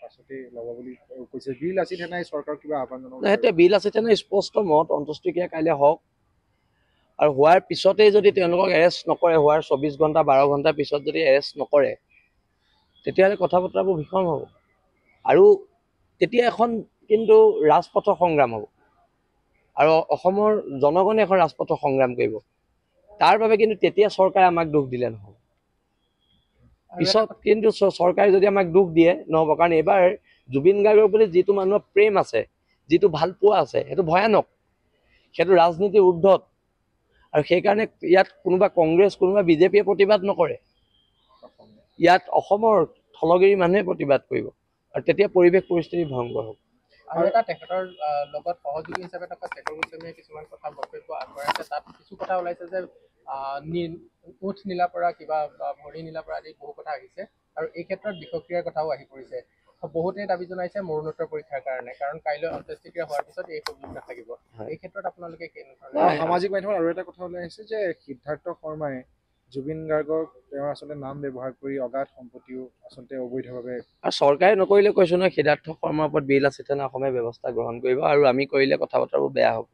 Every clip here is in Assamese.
পাছতেই ল'ব বুলি কৈছে। বিল আছিল নাই চৰকাৰ কিবা আহ্বান জনাব? এতিয়া বিল আছে তেনে স্পষ্ট মত অন্ত্যেষ্টিক্ৰিয়া কাইলৈ হওক আৰু হোৱাৰ পিছতেই যদি তেওঁলোকক এৰেষ্ট নকৰে, হোৱাৰ 24 ঘণ্টা 12 ঘণ্টাৰ পিছত যদি এৰেষ্ট নকৰে, তেতিয়াহ'লে কথা বতৰাবোৰ ভীষণ হ'ব আৰু তেতিয়া এখন কিন্তু ৰাজপথৰ সংগ্ৰাম হ'ব আৰু অসমৰ জনগণে এখন ৰাজপথৰ সংগ্ৰাম কৰিব। তাৰ বাবে কিন্তু তেতিয়া চৰকাৰে আমাক দুখ দিলে নহ'ব। পিছত কিন্তু চৰকাৰে যদি আমাক দুখ দিয়ে নহ'ব, কাৰণ এইবাৰ জুবিন গাৰ্গৰ প্ৰতি যিটো মানুহৰ প্ৰেম আছে, যিটো ভাল পোৱা আছে, সেইটো ভয়ানক, সেইটো ৰাজনীতিৰ ঊৰ্ধত। আৰু সেইকাৰণে ইয়াত কোনোবা কংগ্ৰেছ কোনোবা বিজেপিয়ে প্ৰতিবাদ নকৰে, ইয়াত অসমৰ থলগিৰি মানুহে প্ৰতিবাদ কৰিব আৰু তেতিয়া পৰিৱেশ পৰিস্থিতি ভয়ংকৰ হ'ব। আৰু এটা তেখেতৰ লগত সহযোগী হিচাপে থকা শেখৰ গোস্বামীয়ে কিছুমান কথা বক্তব্য আগবঢ়াইছে। তাত কিছু কথা ওলাইছে যে ওঠ নীলা পৰা কিবা ভৰি নীলা পৰা আদি বহু কথা আহিছে আৰু এই ক্ষেত্ৰত বিষক্ৰিয়াৰ কথাও আহি পৰিছে। বহুতে দাবী জনাইছে মৰণোত্তৰ পৰীক্ষাৰ কাৰণে, কাৰণ কাইলৈ অন্ত্যেষ্টিক্ৰিয়া হোৱাৰ পিছত এই সুযোগ নাথাকিব। এই ক্ষেত্ৰত আপোনালোকে সামাজিক মাধ্যমত আৰু এটা কথা ওলাই আহিছে যে সিদ্ধাৰ্থ শৰ্মাই জুবিন গাৰ্গক তেওঁৰ আচলতে নাম ব্যৱহাৰ কৰি অগাধ সম্পত্তিও আচলতে অবৈধভাৱে, আৰু চৰকাৰে নকৰিলে কৈছো নহয়, সিদ্ধাৰ্থ শৰ্মাৰ ওপৰত বিল আছে তেনে অসমে ব্যৱস্থা গ্ৰহণ কৰিব আৰু আমি কৰিলে কথা বতৰাবোৰ বেয়া হ'ব।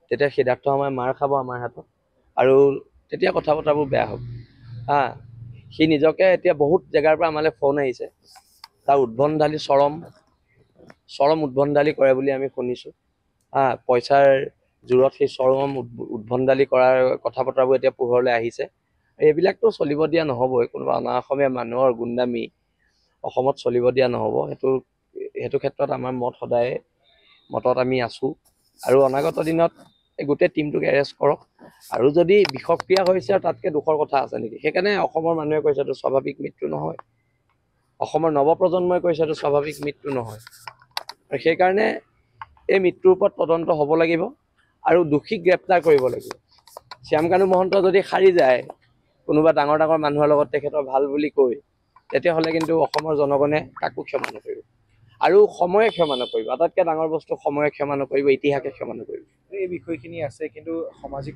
তেতিয়া সিদ্ধাৰ্থ শৰ্মাই মাৰ খাব আমাৰ হাতত আৰু তেতিয়া কথা বতৰাবোৰ বেয়া হ'ব। সি নিজকে এতিয়া বহুত জেগাৰ পৰা আমালৈ ফোন আহিছে, তাৰ উদ্ভণ্ডালি চৰম উদ্ভণ্ডালি কৰে বুলি আমি শুনিছোঁ। পইচাৰ জোৰত সেই চৰম উদ্ভণ্ডালি কৰাৰ কথা বতৰাবোৰ এতিয়া পোহৰলৈ আহিছে। এইবিলাকতো চলিব দিয়া নহ'বই, কোনোবা অনা অসমীয়া মানুহৰ গুণ্ডামি অসমত চলিব দিয়া নহ'ব। সেইটো ক্ষেত্ৰত আমাৰ মত সদায় মতত আমি আছোঁ আৰু অনাগত দিনত এই গোটেই টিমটোক এৰেষ্ট কৰক। আৰু যদি বিষক্ৰিয়া হৈছে আৰু তাতকৈ দুখৰ কথা আছে নেকি? সেইকাৰণে অসমৰ মানুহে কৈছে এইটো স্বাভাৱিক মৃত্যু নহয়, অসমৰ নৱপ্ৰজন্মই কৈছে এইটো স্বাভাৱিক মৃত্যু নহয়। আৰু সেইকাৰণে এই মৃত্যুৰ ওপৰত তদন্ত হ'ব লাগিব আৰু দোষীক গ্ৰেপ্তাৰ কৰিব লাগিব। শ্যামকানু মহন্ত যদি সাৰি যায় কোনোবা ডাঙৰ ডাঙৰ মানুহৰ লগত তেখেতৰ ভাল বুলি কৈ, তেতিয়াহ'লে কিন্তু অসমৰ জনগণে কাকো ক্ষমা নকৰিব আৰু সময়ে ক্ষমা নকৰিব। আটাইতকৈ ডাঙৰ বস্তু সময়ে ক্ষমা নকৰিব, ইতিহাসে ক্ষমা নকৰিব। এই বিষয়খিনি আছে, কিন্তু সামাজিক